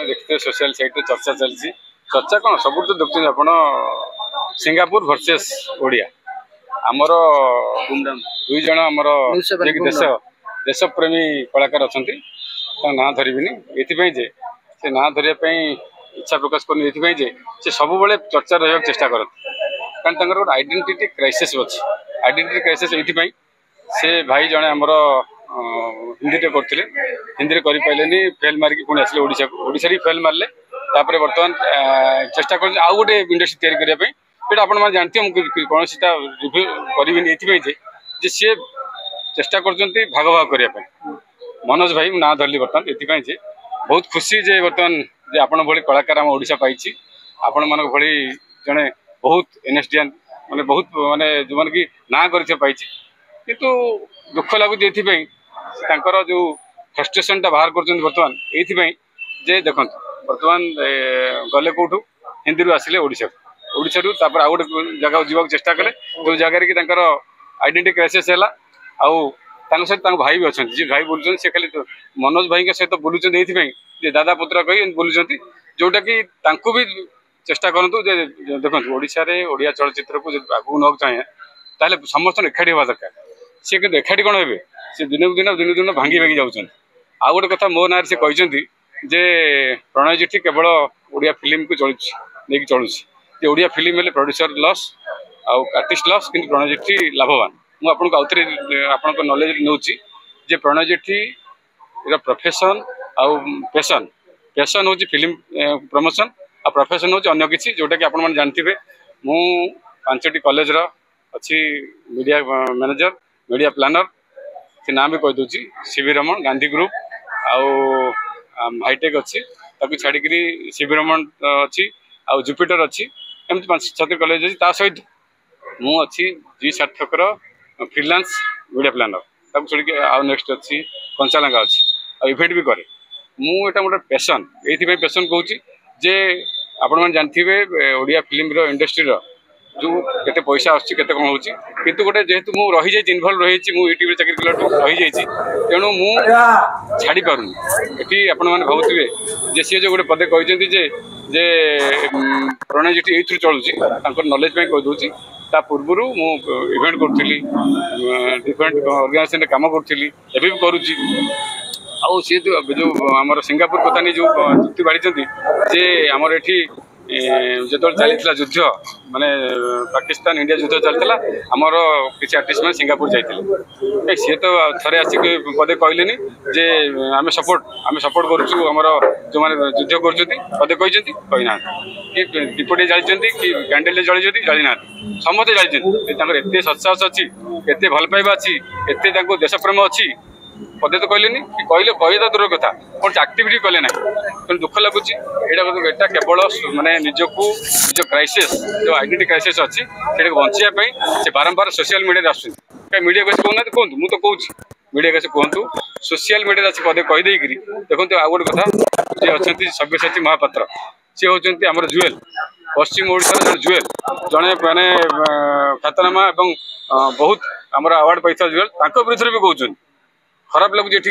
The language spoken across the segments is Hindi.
आपने देखते सोशल साइट चर्चा चलती चर्चा कौन सब तो देखते आप सिंगापुर वर्सेस ओडिया आमर दुई जन आमर देश देश प्रेमी कलाकार अच्छा ना धरबिनी ये से ना धरने इच्छा प्रकाश करनी से सब चर्चा रहा चेष्टा करते कारण गोटे आइडेंटिटी क्राइसिस अच्छी आइडेंटिटी क्राइसिस ये से भाई जड़े आमर हिंदी करते हिंदी कर फेल मारिक पुणी आसे ओडिशा फेल मारे बर्तमान चेष्टा कर आउ गोटे इंडस्ट्री तैयारी करने आप जानते कौन रिव्यू करी सी चेष्टा कर भाग भाग करने मनोज भाई ना धरली बर्तमान ये बहुत खुशी जे बर्तमान जे आपण भली कलाकार आम ओडिशा पाई आपण मन भली जड़े बहुत एनएसडियन माने बहुत माने जो मन की ना कर पाई किंतु दुख लगुच जो फ्रस्ट्रेशन बाहर कर बर्तमान ये जे देखो बर्तमान गले कौटू हिंदी आसिले ओडिशा आउ गोटे जगह जीवा चेष्टा कले जो जगार कि आइडेंटिटी क्राइसिस है सहित भाई भी अच्छा जी भाई बोलुं से खाली मनोज भाई सहित बुलूँ ये दादा पुत्र कही बुलूँ जोटा कि भी चेष्टा करूँ देखो ओडिशा रे ओडिया चलचित्र को आगू ना चाहे ताले समस्त एकाठी हवा दरकार सी कि एकाठी कौन हे सी दिन भांगी भांगी जाऊँ आउ गोटे कथा मो ना से कहते जे प्रणय जेठी केवल ओडिया फिल्म को चलुची चलुची ओडिया फिल्म हेल्ले प्रोड्यूसर लॉस आर्टिस्ट लॉस कि प्रणय जेठी लाभवान मुझे आउ थे आप नॉलेज नौची जे प्रणय जेठी प्रोफेशन आउ पैशन पैशन हूँ फिल्म प्रमोशन आ प्रोफेशन हूँ अन्य किसी जोटा कि आपण जानते मु 5टी कॉलेज अच्छी मीडिया मैनेजर मीडिया प्लानर से नाम भी कहीदे सीवी रमन गांधी ग्रुप आउ हाईटेक अच्छी छाड़ी सीवी रमन अच्छी आउ जुपिटर अच्छी एमती 5-6 कॉलेज अच्छी सहित मु अच्छी जी सार्थकर फ्रीलांस मीडिया प्लानर छोड़ी आउ नेक्स्ट अच्छी कंचालंगा अच्छी आ इवेंट भी करे मुझा गोटे पैशन ये पैशन कहूँ जे आपण जानते ओडिया फिल्म इंडस्ट्री जो केते पैसा आते कौन हो कितु गोटे जेहेतु मुझे रही जाइए इनवल्व रही यूट्यूब चाकरी कला रही जाइए तेणु मु छाड़ी पारूनी ये आपण मैंने भावुए जे सी जो गोटे पदे कहते जे प्रणय जेठी ये चलुची नॉलेज कहीदे ता पूर्व मु इवेंट करी डिफरेंट ऑर्गेनाइजेशन काम करी भी करुच्ची आउ सी जो आम सिंगापुर कथा नहीं जो चुक्ति बाढ़ी जे आमर ये जो चलता युद्ध माने पाकिस्तान इंडिया युद्ध चलता आमर किसी आर्टिस्ट मैंने सिंगापुर जाते सी तो थे आसिक पदे कहले जे आम सपोर्ट करुमर जो मैंने युद्ध कर पदे कहीना कि दीपटे जाती कि कैंडेल जली जली ना समस्ते जाती एत सत्साहस अच्छी एत भल पाइबा अच्छी एत देश प्रेम अच्छी पदे तो कहले कहले कही तो दूर कथा कौन आक्टिविटी कले ना तेनाली दुख लगुच यहाँ केवल मानने निजक निज क्राइसिस जो आइडेंटिटी क्राइसिस अच्छी से बचाई से बारंबार सोशल मीडिया आस मीडिया कैसे कहना कहूँ मुझे तो कहूँ मीडिया कैसे कहतु सोशल मीडिया आस पदे कहीदे देखो आउ गोटे कथा जी अच्छा सब्यसाची महापात्र सी हूँ आम जुएल पश्चिम ओडिशा जुएल जड़े मैंने ख्यातनामा और बहुत आम अवार्ड पाई जुएल विरुद्ध भी कहते खराब लगुच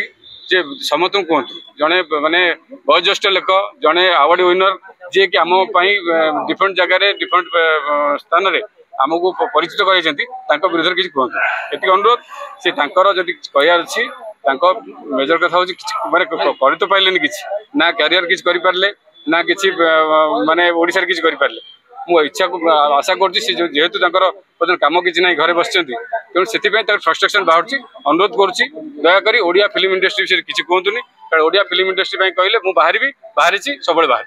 जे समस्त कहतु जड़े मानने वयोज्येष्ठ लोक जड़े अवार्ड विनर जी कि आम डिफरेंट जगार डिफरेंट स्थान में आमको परिचित कर विरुद्ध किसी कहतु ये अनुरोध सी जदि कहार अच्छी मेजर कथा हूँ माने कर तो पारे कि ना क्यारियर किसी करें ना कि माने ओडिशा किसी करें मु इच्छा आशा करेतु कम किसी ना घरे बस तेणु से फ्रस्ट्रेशन बाहर अनुरोध करुच्ची दयाकोरी ओडिया फिल्म इंडस्ट्री विषय किसी कहतुनि ओडिया फिल्म इंडस्ट्री कहले मुझे बाहरी सब बाहरी।